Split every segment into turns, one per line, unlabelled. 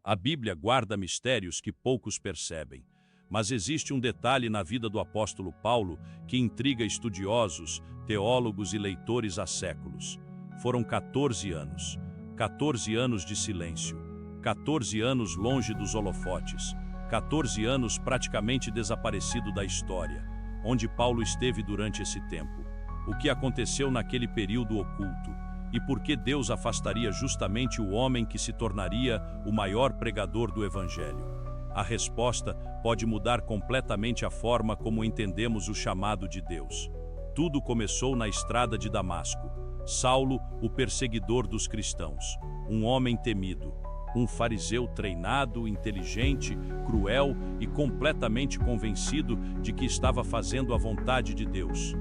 A Bíblia guarda mistérios que poucos percebem. Mas existe um detalhe na vida do apóstolo Paulo que intriga estudiosos, teólogos e leitores há séculos. Foram 14 anos. 14 anos de silêncio. 14 anos longe dos holofotes. 14 anos praticamente desaparecido da história. Onde Paulo esteve durante esse tempo? O que aconteceu naquele período oculto? E por que Deus afastaria justamente o homem que se tornaria o maior pregador do Evangelho? A resposta pode mudar completamente a forma como entendemos o chamado de Deus. Tudo começou na estrada de Damasco. Saulo, o perseguidor dos cristãos, um homem temido, um fariseu treinado, inteligente, cruel e completamente convencido de que estava fazendo a vontade de Deus.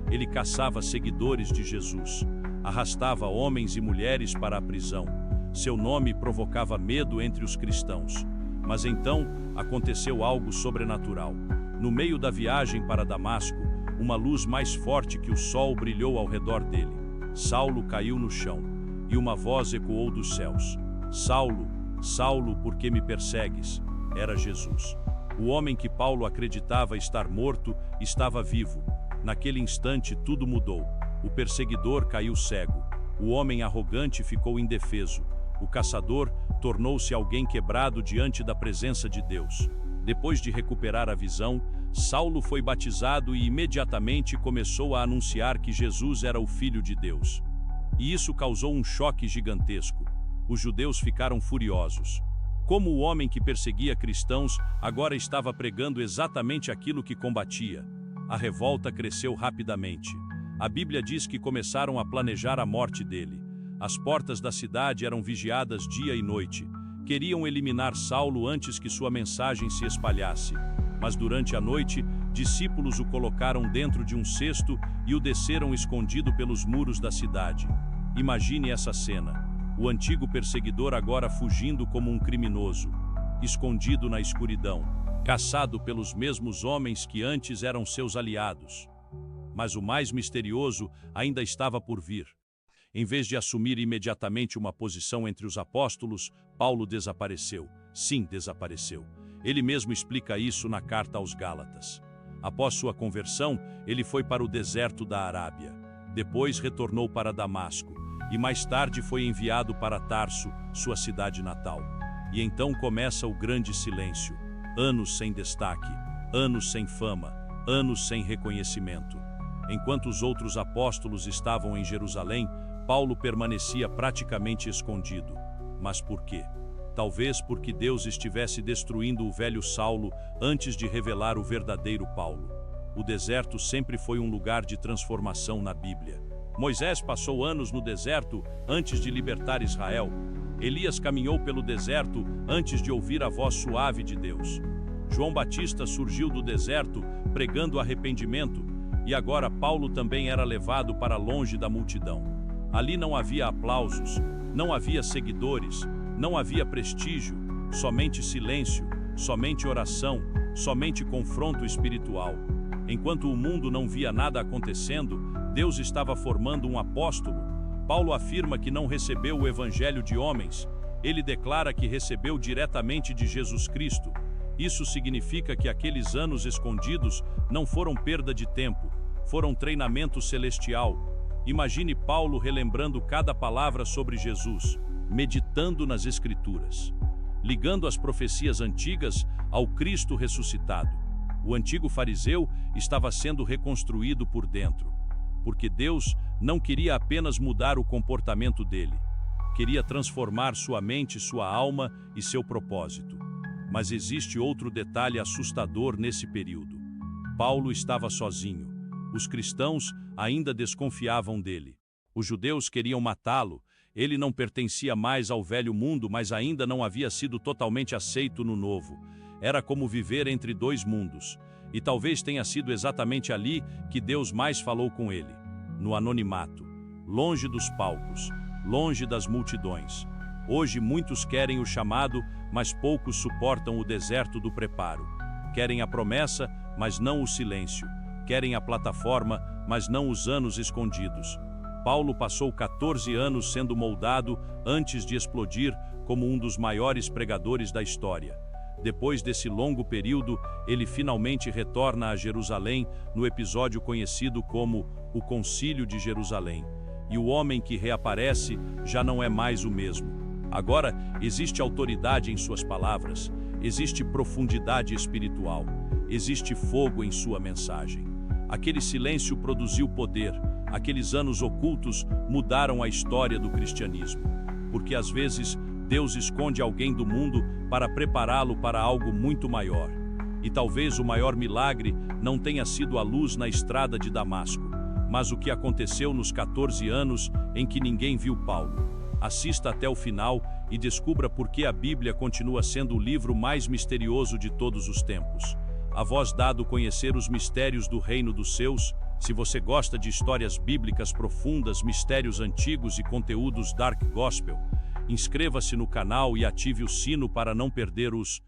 Ele caçava seguidores de Jesus, arrastava homens e mulheres para a prisão. Seu nome provocava medo entre os cristãos. Mas então aconteceu algo sobrenatural. No meio da viagem para Damasco, uma luz mais forte que o sol brilhou ao redor dele. Saulo caiu no chão, e uma voz ecoou dos céus: Saulo, Saulo, por que me persegues? Era Jesus. O homem que Paulo acreditava estar morto estava vivo. Naquele instante tudo mudou. O perseguidor caiu cego. O homem arrogante ficou indefeso. O caçador tornou-se alguém quebrado diante da presença de Deus. Depois de recuperar a visão, Saulo foi batizado e imediatamente começou a anunciar que Jesus era o Filho de Deus. E isso causou um choque gigantesco. Os judeus ficaram furiosos. Como o homem que perseguia cristãos agora estava pregando exatamente aquilo que combatia? A revolta cresceu rapidamente. A Bíblia diz que começaram a planejar a morte dele. As portas da cidade eram vigiadas dia e noite. Queriam eliminar Saulo antes que sua mensagem se espalhasse. Mas durante a noite, discípulos o colocaram dentro de um cesto e o desceram escondido pelos muros da cidade. Imagine essa cena. O antigo perseguidor agora fugindo como um criminoso, escondido na escuridão, caçado pelos mesmos homens que antes eram seus aliados. Mas o mais misterioso ainda estava por vir. Em vez de assumir imediatamente uma posição entre os apóstolos, Paulo desapareceu. Sim, desapareceu. Ele mesmo explica isso na carta aos Gálatas. Após sua conversão, ele foi para o deserto da Arábia. Depois retornou para Damasco. E mais tarde foi enviado para Tarso, sua cidade natal. E então começa o grande silêncio. Anos sem destaque, anos sem fama, anos sem reconhecimento. Enquanto os outros apóstolos estavam em Jerusalém, Paulo permanecia praticamente escondido. Mas por quê? Talvez porque Deus estivesse destruindo o velho Saulo antes de revelar o verdadeiro Paulo. O deserto sempre foi um lugar de transformação na Bíblia. Moisés passou anos no deserto antes de libertar Israel. Elias caminhou pelo deserto antes de ouvir a voz suave de Deus. João Batista surgiu do deserto pregando arrependimento, e agora Paulo também era levado para longe da multidão. Ali não havia aplausos, não havia seguidores, não havia prestígio, somente silêncio, somente oração, somente confronto espiritual. Enquanto o mundo não via nada acontecendo, Deus estava formando um apóstolo. Paulo afirma que não recebeu o evangelho de homens. Ele declara que recebeu diretamente de Jesus Cristo. Isso significa que aqueles anos escondidos não foram perda de tempo, foram treinamento celestial. Imagine Paulo relembrando cada palavra sobre Jesus, meditando nas Escrituras, ligando as profecias antigas ao Cristo ressuscitado. O antigo fariseu estava sendo reconstruído por dentro, porque Deus não queria apenas mudar o comportamento dele, queria transformar sua mente, sua alma e seu propósito. Mas existe outro detalhe assustador nesse período. Paulo estava sozinho. Os cristãos ainda desconfiavam dele. Os judeus queriam matá-lo. Ele não pertencia mais ao velho mundo, mas ainda não havia sido totalmente aceito no novo. Era como viver entre dois mundos. E talvez tenha sido exatamente ali que Deus mais falou com ele. No anonimato, longe dos palcos, longe das multidões. Hoje muitos querem o chamado, mas poucos suportam o deserto do preparo. Querem a promessa, mas não o silêncio. Querem a plataforma, mas não os anos escondidos. Paulo passou 14 anos sendo moldado antes de explodir como um dos maiores pregadores da história. Depois desse longo período, ele finalmente retorna a Jerusalém no episódio conhecido como o Concílio de Jerusalém. E o homem que reaparece já não é mais o mesmo. Agora, existe autoridade em suas palavras, existe profundidade espiritual, existe fogo em sua mensagem. Aquele silêncio produziu poder, aqueles anos ocultos mudaram a história do cristianismo. Porque às vezes, Deus esconde alguém do mundo para prepará-lo para algo muito maior. E talvez o maior milagre não tenha sido a luz na estrada de Damasco, mas o que aconteceu nos 14 anos em que ninguém viu Paulo. Assista até o final e descubra por que a Bíblia continua sendo o livro mais misterioso de todos os tempos. A vós dado conhecer os mistérios do reino dos céus. Se você gosta de histórias bíblicas profundas, mistérios antigos e conteúdos Dark Gospel, inscreva-se no canal e ative o sino para não perder os